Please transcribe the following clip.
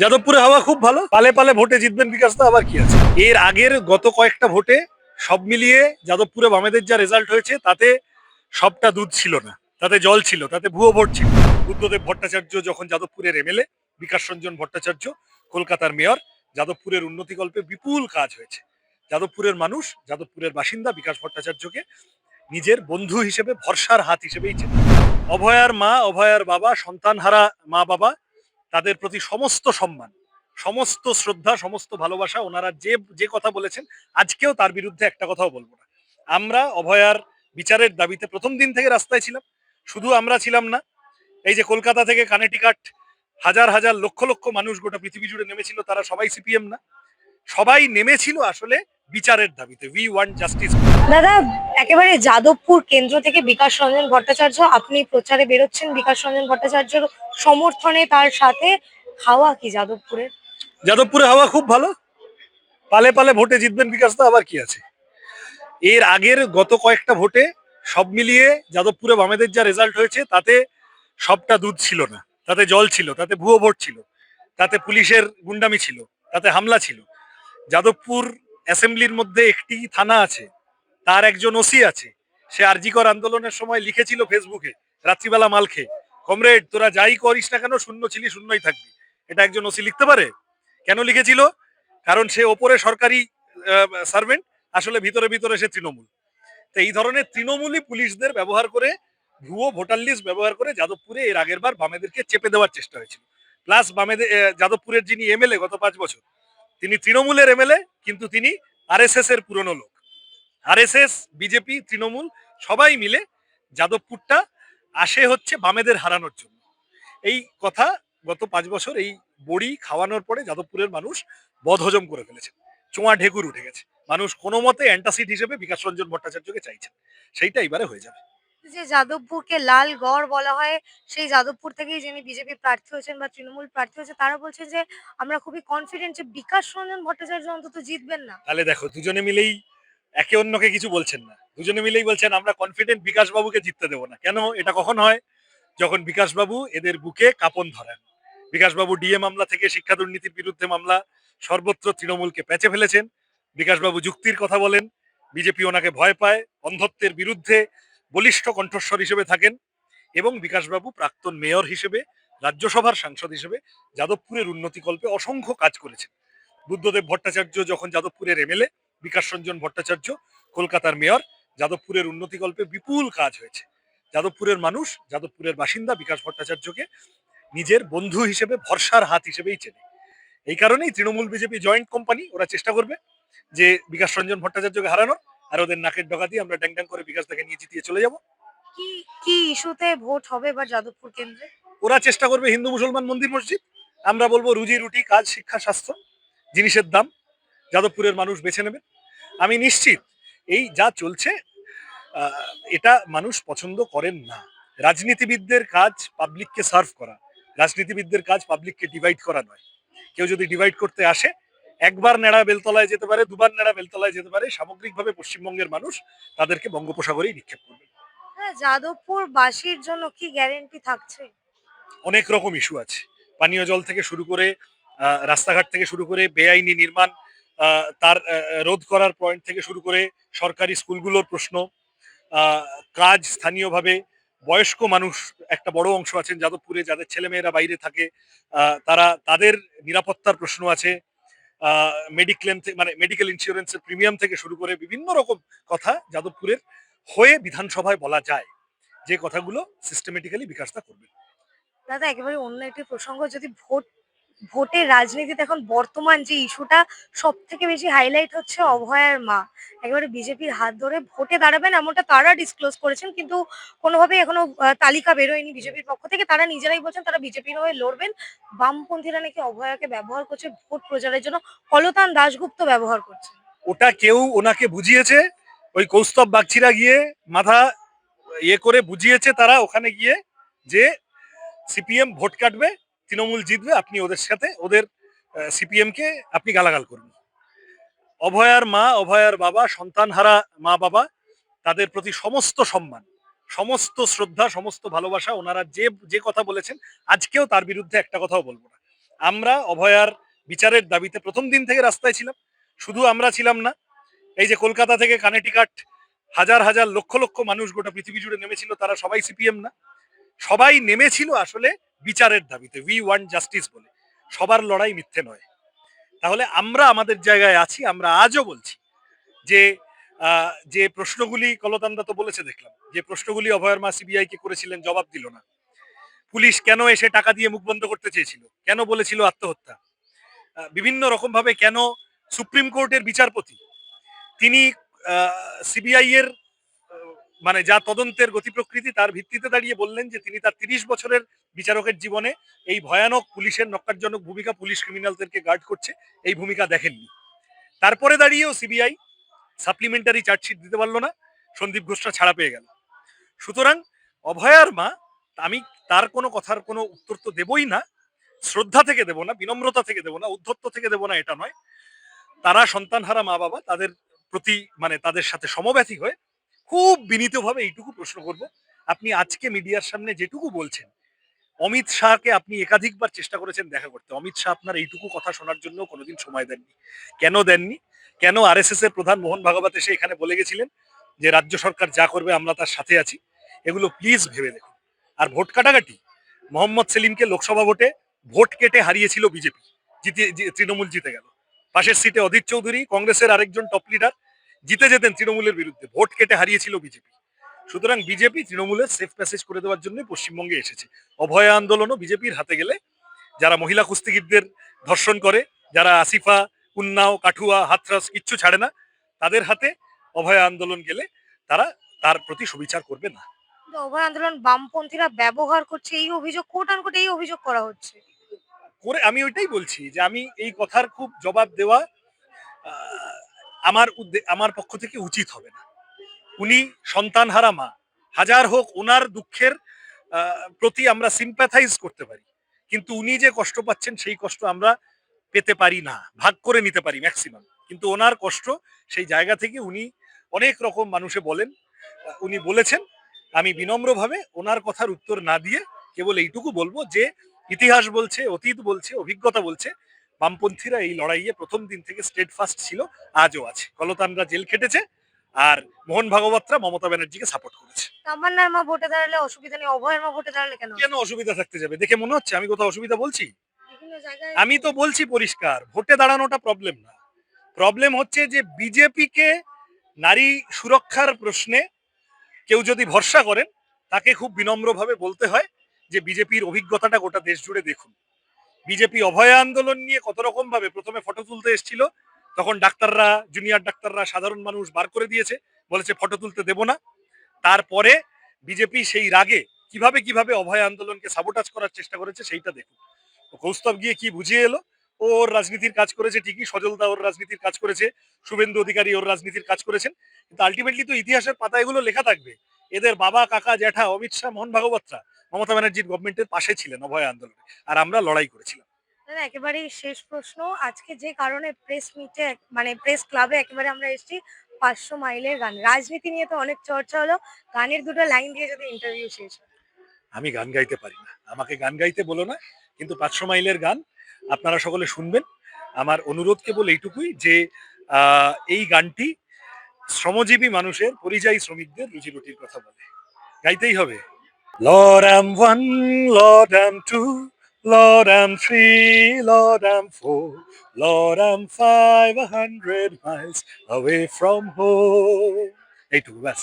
যাদবপুরে হাওয়া খুব ভালো, পালে পালে ভোটে জিতবেন বিকাশ দা, আবার কি আছে। এর আগের গত কয়েকটা ভোটে সব মিলিয়ে যাদবপুরে বামেদের যা রেজাল্ট হয়েছে তাতে সবটা দুধ ছিল না, তাতে জল ছিল, তাতে ভুয়ো ভোট ছিল। বুদ্ধদেব ভট্টাচার্য যখন যাদবপুরের এমএলএ, বিকাশ রঞ্জন ভট্টাচার্য কলকাতার মেয়র, যাদবপুরের উন্নতিকল্পে বিপুল কাজ হয়েছে। যাদবপুরের মানুষ, যাদবপুরের বাসিন্দা বিকাশ ভট্টাচার্যকে নিজের বন্ধু হিসেবে, ভরসার হাত হিসেবেই চেনে। অভয়ার মা, অভয়ার বাবা, সন্তানহারা মা বাবা, তাদের প্রতি সমস্ত সম্মান, সমস্ত শ্রদ্ধা, সমস্ত ভালোবাসা। ওনারা যে যে কথা বলেছেন, আজকেও তার বিরুদ্ধে একটা কথাও বলবো না। আমরা অভয়ার বিচারের দাবিতে প্রথম দিন থেকে রাস্তায় ছিলাম। শুধু আমরা ছিলাম না, এই যে কলকাতা থেকে কানেটিকাট হাজার হাজার লক্ষ লক্ষ মানুষ গোটা পৃথিবী জুড়ে নেমেছিল, তারা সবাই সিপিএম না, সবাই নেমেছিল আসলে বিচারের দাবিতে। We want justice. দাদা, একেবারে যাদবপুর কেন্দ্র থেকে বিকাশ রঞ্জন ভট্টাচার্য আপনি প্রচারে বেরোচ্ছেন বিকাশ রঞ্জন ভট্টাচার্যর সমর্থনে, তার সাথে হাওয়া কি যাদবপুরের? যাদবপুরে হাওয়া খুব ভালো, পালে পালে ভোটে জিতবেন বিকাশ দা, আবার কি আছে। এর আগের গত কয়েকটা ভোটে সব মিলিয়ে যাদবপুরে বামেদের যা রেজাল্ট হয়েছে তাতে সবটা দুধ ছিল না, তাতে জল ছিল, তাতে ভুয়ো ভোট ছিল, তাতে পুলিশের গুন্ডামি ছিল, তাতে হামলা ছিল। যাদবপুর অ্যাসেম্বলির মধ্যে একটি থানা আছে, তার একজন ওসি আছে। সে আরজিকর আন্দোলনের সময় লিখেছিল ফেসবুকে রাত্রিবেলা মাল খেয়ে, কমরেড তোরা যাই করিস না কেন শূন্য ছিলি শূন্যই থাকবি। এটা একজন ওসি লিখতে পারে? কেন লিখেছিল? কারণ সে ওপরে সরকারি সার্ভেন্ট, আসলে ভিতরে ভিতরে সে তৃণমূল। তো এই ধরনের তৃণমূলী পুলিশদের ব্যবহার করে, ভুয়ো ভোটার লিস্ট ব্যবহার করে যাদবপুরে এর আগের বার বামেদেরকে চেপে দেওয়ার চেষ্টা হয়েছিল। প্লাস বামেদের যাদবপুরের যিনি এমএলএ গত 5 বছর, তিনি তৃণমূলের এমএলএ, কিন্তু তিনি আরএসএস এর পুরনো লোক। আরএসএস, বিজেপি, তৃণমূল সবাই মিলে যাদবপুরটা আসে হচ্ছে বামেদের হারানোর জন্য। এই কথা গত 5 বছর এই বড়ি খাওয়ানোর পরে যাদবপুরের মানুষ বদহজম করে ফেলেছে, চোঁয়া ঢেকুর উঠে গেছে। মানুষ কোনো মতে অ্যান্টাসিড হিসেবে বিকাশ রঞ্জন ভট্টাচার্যকে চাইছেন, সেইটা এবারে হয়ে যাবে। যে যাদবপুরকে লাল গড় বলা হয়, সেই যাদবপুর থেকেই যিনি বিজেপি প্রার্থী হয়েছেন বা তৃণমূল প্রার্থী হয়েছে, তারা বলছে যে আমরা খুবই কনফিডেন্ট যে বিকাশ রঞ্জন ভট্টাচার্য অন্তত জিতবেন না। তাহলে দেখো, দুজনে মিলেই একে অন্যকে কিছু বলছেন না, দুজনে মিলেই বলছেন আমরা কনফিডেন্ট বিকাশ বাবুকে জিততে দেবো না। কেন? এটা কখন হয়? যখন বিকাশ বাবু এদের বুকে কাঁপন ধরেন। বিকাশ বাবু ডিএ মামলা থেকে শিক্ষা দুর্নীতির বিরুদ্ধে মামলা, সর্বত্র তৃণমূলকে প্যাঁচে ফেলেছেন। বিকাশ বাবু যুক্তির কথা বলেন, বিজেপি ওনাকে ভয় পায়, অন্ধত্বের বিরুদ্ধে বলিষ্ঠ কণ্ঠস্বর হিসেবে থাকেন। এবং বিকাশবাবু প্রাক্তন মেয়র হিসেবে, রাজ্যসভার সাংসদ হিসেবে যাদবপুরের উন্নতিকল্পে অসংখ্য কাজ করেছেন। বুদ্ধদেব ভট্টাচার্য যখন যাদবপুরের এমএলএ, বিকাশ রঞ্জন ভট্টাচার্য কলকাতার মেয়র, যাদবপুরের উন্নতিকল্পে বিপুল কাজ হয়েছে। যাদবপুরের মানুষ, যাদবপুরের বাসিন্দা বিকাশ ভট্টাচার্যকে নিজের বন্ধু হিসেবে, ভরসার হাত হিসেবেই চেনে। এই কারণেই তৃণমূল বিজেপি জয়েন্ট কোম্পানি, ওরা চেষ্টা করবে যে বিকাশ রঞ্জন ভট্টাচার্যকে হারানোর, আর ওদের নাকের ডগা দিয়ে আমরা ড্যাং ড্যাং করে বিকাশ দাকে নিয়ে জিতিয়ে চলে যাব। কি কি ইস্যুতে ভোট হবে এবার যাদবপুর কেন্দ্রে? ওরা চেষ্টা করবে হিন্দু মুসলমান মন্দির মসজিদ, আমরা বলবো রুজি রুটি, কাজ, শিক্ষা, স্বাস্থ্য, জিনিসের দাম যাদবপুরের মানুষ বেছে নেবেন। আমি নিশ্চিত এই যা চলছে এটা মানুষ পছন্দ করেন না। রাজনীতিবিদদের কাজ পাবলিককে সার্ভ করা, রাজনীতিবিদদের কাজ পাবলিককে ডিভাইড করা নয়। কেউ যদি ডিভাইড করতে আসে, একবার নেড়া বেলতলায় যেতে পারে, দুবার নেড়া বেলতলায় যেতে পারে, সামগ্রিকভাবে পশ্চিমবঙ্গের মানুষ তাদেরকে বঙ্গোপসাগরেই নিক্ষেপ করবে। হ্যাঁ, যাদবপুর বাসীর জন্য কি গ্যারেন্টি থাকছে? অনেক রকম ইস্যু আছে, পানীয় জল থেকে শুরু করে রাস্তাঘাট থেকে শুরু করে বেআইনি নির্মাণ, তার রোধ করার পয়েন্ট থেকে শুরু করে সরকারি স্কুলগুলোর প্রশ্ন, আহ, কাজ স্থানীয়ভাবে, বয়স্ক মানুষ একটা বড় অংশ আছেন যাদবপুরে যাদের ছেলেমেয়েরা বাইরে থাকে, তাদের নিরাপত্তার প্রশ্ন আছে। মেডিক্লেম মানে মেডিকেল ইন্স্যুরেন্সের প্রিমিয়াম থেকে শুরু করে বিভিন্ন রকম কথা যাদবপুরের হয়ে বিধানসভায় বলা যায়, যে কথাগুলো সিস্টেমেটিক্যালি বিকাশটা করবে। দাদা, একেবারে অন্য একটি প্রসঙ্গ, যদি ভোটের রাজনীতিতে এখন বর্তমান যে ইস্যুটা সব থেকে বেশি হাইলাইট হচ্ছে অভয়ার মা, একেবারে বিজেপির হাত ধরে ভোটে দাঁড়াবেন এমনটা তারা ডিসক্লোজ করেছেন, কিন্তু কোনোভাবেই এখনো তালিকা বেরোয়নি বিজেপির পক্ষ থেকে। তারা নিজেরাই বলছেন তারা বিজেপির হয়ে লড়বেন। বামপন্থীরা নাকি অভয়াকে ব্যবহার করছে ভোট প্রচারের জন্য, কলতান দাশগুপ্ত ব্যবহার করছে। ওটা কেউ ওনাকে বুঝিয়েছে, ওই কৌস্তব বাগচিরা গিয়ে মাথা ইয়ে করে বুঝিয়েছে তারা ওখানে গিয়ে, যে সিপিএম ভোট কাটবে, তৃণমূল জিতবে, আপনি ওদের সাথে ওদের সিপিএম কে আপনি গালাগাল করুন। অভয়ার মা, অভয়ার বাবা, সন্তানহারা মা বাবা, তাদের প্রতি সমস্ত সম্মান, সমস্ত শ্রদ্ধা, সমস্ত ভালোবাসা। ওনারা যে যে কথা বলেছেন, আজকেও তার বিরুদ্ধে একটা কথাও বলবো না। আমরা অভয়ার বিচারের দাবিতে প্রথম দিন থেকে রাস্তায় ছিলাম। শুধু আমরা ছিলাম না, এই যে কলকাতা থেকে কানেটিকাট হাজার হাজার লক্ষ লক্ষ মানুষ গোটা পৃথিবী জুড়ে নেমেছিল, তারা সবাই সিপিএম না, সবাই নেমেছিল আসলে বিচারের দাবিতে, উই ওয়ান্ট জাস্টিস বলে। সবার লড়াই মিথ্যে নয়। তাহলে আমরা আমাদের জায়গায় আছি, আমরা আজও বলছি যে যে প্রশ্নগুলি কলতান্দা তো বলেছে দেখলাম, যে প্রশ্নগুলি অভয়ার মা সিবিআই কে করেছিলেন জবাব দিল না। পুলিশ কেন এসে টাকা দিয়ে মুখ বন্ধ করতে চেয়েছিল, কেন বলেছিল আত্মহত্যা, বিভিন্ন রকম ভাবে কেন সুপ্রিম কোর্টের বিচারপতি তিনি সিবিআই এর মানে যা তদন্তের গতি প্রকৃতি তার ভিত্তিতে দাঁড়িয়ে বললেন যে তিনি তার 30 বছরের বিচারকের জীবনে এই ভয়ানক পুলিশের নক্কারজনক ভূমিকা, পুলিশ ক্রিমিনালদেরকে গার্ড করছে, এই ভূমিকা দেখেননি। তারপরে দাঁড়িয়েও সিবিআই সাপ্লিমেন্টারি চার্জশিট দিতে পারলো না, সন্দীপ ঘোষরা ছাড়া পেয়ে গেল। সুতরাং অভয়ার মা, আমি তার কোনো কথার কোনো উত্তর তো দেবই না, শ্রদ্ধা থেকে দেব না, বিনম্রতা থেকে দেব না, উদ্ধত্ত থেকে দেব না এটা নয়, তারা সন্তানহারা মা বাবা, তাদের প্রতি মানে তাদের সাথে সমব্যথী হয়ে খুব বিনীতভাবে এইটুকু প্রশ্ন করব, আপনি আজকে মিডিয়ার সামনে যেটুকু বলছেন, অমিত শাহকে আপনি একাধিকবার চেষ্টা করেছেন দেখা করতে, অমিত শাহ আপনার এইটুকু কথা শোনার জন্য কোনোদিন সময় দেননি। কেন দেননি? কেন আরএসএস এর প্রধান মোহন ভাগবত এসে এখানে বলে গেছিলেন যে রাজ্য সরকার যা করবে আমরা তার সাথে আছি? এগুলো প্লিজ ভেবে দেখুন। আর ভোট কাটাকাটি, মোহাম্মদ সেলিমকে লোকসভা ভোটে ভোট কেটে হারিয়েছিল বিজেপি, তৃণমূল জিতে গেল। পাশের সিটে অধীর চৌধুরী, কংগ্রেসের আরেকজন টপ লিডার, জিতে যেতেন তৃণমূলের বিরুদ্ধে, ভোট কেটে হারিয়েছিল বিজেপি। সুতরাং বিজেপি তৃণমূলের সেফ প্যাসেজ করে দেওয়ার জন্য পশ্চিমবঙ্গে এসেছে। অভয়া আন্দোলনও বিজেপির হাতে গেলে, যারা মহিলা কুস্তিগীরদের ধর্ষণ করে, যারা আসিফা, উন্নাও, কাঠুয়া, হাথরস কিচ্ছু ছাড়ে না, তাদের হাতে অভয়া আন্দোলন গেলে তারা তার প্রতি সুবিচার করবে না। কিন্তু অভয় আন্দোলন বামপন্থীরা ব্যবহার করছে, এই অভিযোগ কোট আনকোট এই অভিযোগ করা হচ্ছে। করে আমি ওইটাই বলছি যে আমি এই কথার খুব জবাব দেওয়া আমার পক্ষ থেকে উচিত হবে না। উনি সন্তানহারা মা, হাজার হোক ওনার দুঃখের প্রতি আমরা সিম্প্যাথাইজ করতে পারি, কিন্তু উনি যে কষ্ট পাচ্ছেন সেই কষ্ট আমরা পেতে পারি না, ভাগ করে নিতে পারি ম্যাক্সিমাম, কিন্তু ওনার কষ্ট সেই জায়গা থেকে উনি অনেক রকম মানুষে বলেন, উনি বলেছেন। আমি বিনম্রভাবে ওনার কথার উত্তর না দিয়ে কেবল এইটুকু বলবো যে ইতিহাস বলছে, অতীত বলছে, অভিজ্ঞতা বলছে, বামপন্থীরা এই লড়াইয়ে প্রথম দিন থেকে স্টেড ফাস্ট ছিল, আজও আছে। কলতানরা জেল খেটেছে, আর মোহন ভাগবতরা মমতা ব্যানার্জিকে সাপোর্ট করেছে। তামান্নার মা ভোটে দাঁড়ালে অসুবিধা নেই, অভয়ের মা ভোটে দাঁড়ালে কেন কেন অসুবিধা থাকতে যাবে? দেখে মনে হচ্ছে আমি কোথাও অসুবিধা বলছি? বিভিন্ন জায়গায় আমি তো বলছি পরিষ্কার, ভোটে দাঁড়ানোটা প্রবলেম না। প্রবলেম হচ্ছে যে বিজেপিকে নারী সুরক্ষার প্রশ্নে কেউ যদি ভরসা করেন, তাকে খুব বিনম্রভাবে বলতে হয় যে বিজেপির অভিজ্ঞতাটা গোটা দেশ জুড়ে দেখুন। বিজেপি অভয়া আন্দোলন নিয়ে কত রকম ভাবে প্রথমে ফটো তুলতে এসেছিল, তখন ডাক্তাররা, জুনিয়র ডাক্তাররা, সাধারণ মানুষ বার করে দিয়েছে, বলেছে ফটো তুলতে দেব না। তারপরে বিজেপি সেই রাগে কিভাবে কিভাবে অভয় আন্দোলনকে সাবোটাজ করার চেষ্টা করেছে সেইটা দেখুন। কৌস্তব গিয়ে কি বুঝিয়ে এলো, ও ওর রাজনীতির কাজ করেছে ঠিকই, সজলদা ওর রাজনীতির কাজ করেছে, শুভেন্দু অধিকারী ওর রাজনীতির কাজ করেছেন, কিন্তু আলটিমেটলি তো ইতিহাসের পাতা এগুলো লেখা থাকবে। এদের বাবা, কাকা, জ্যাঠা, অমিত শাহ, মোহন ভাগবতরা মমতা ব্যানার্জির গভর্নমেন্টের পাশে ছিলেন অভয় আন্দোলনে, আর আমরা লড়াই করেছিলাম। দাদা একেবারেই শেষ প্রশ্ন, আজকে যে কারণে প্রেস মিটে মানে প্রেস ক্লাবে একেবারে আমরা এসেছি, 500 মাইলের গান, রাজনীতি নিয়ে তো অনেক চর্চা হলো, গানের দুটো লাইন দিয়ে যদি ইন্টারভিউ শেষ হয়। আমি গান গাইতে পারি না, আমাকে গান গাইতে বলো না, কিন্তু 500 মাইলের গান আপনারা সকলে শুনবেন। আমার অনুরোধ কেবল এইটুকুই যে এই গানটি শ্রমজীবী মানুষের, পরিযায়ী শ্রমিকদের রুজি রুটির কথা বলে, গাইতেই হবে। Lord, I'm one, Lord, I'm two, Lord, I'm three, Lord, I'm four, Lord, I'm 500 miles away from home. এইটুকু ব্যাস।